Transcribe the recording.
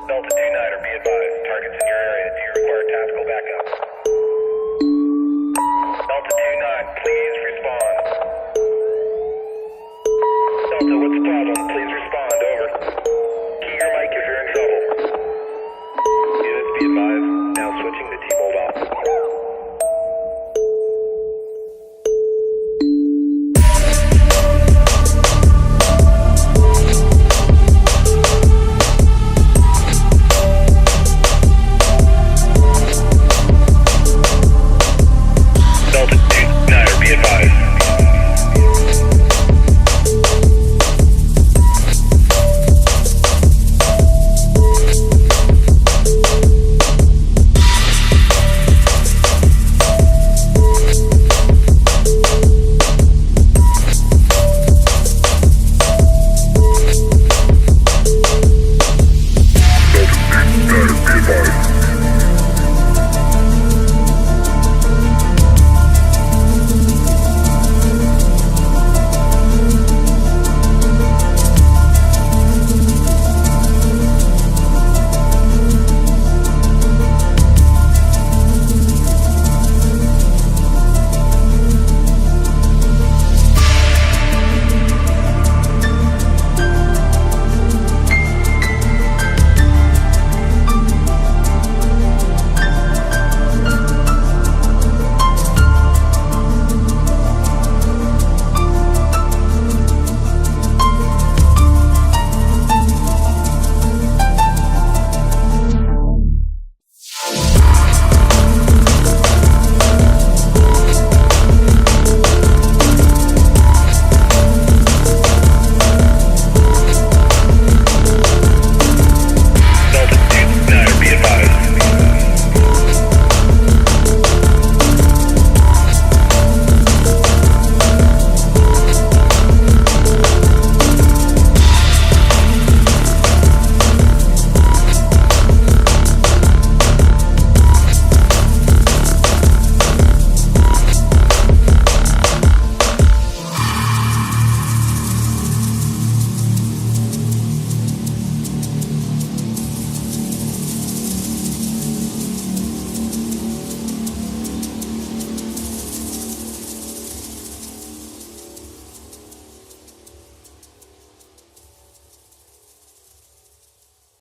Delta 29er, be advised. Targets in your area. Do you require tactical backup? Delta 29, please respond. Delta, what's the problem? Please respond. Over. Key your mic if you're in trouble. Units, be advised. Now switching to T-Mobile.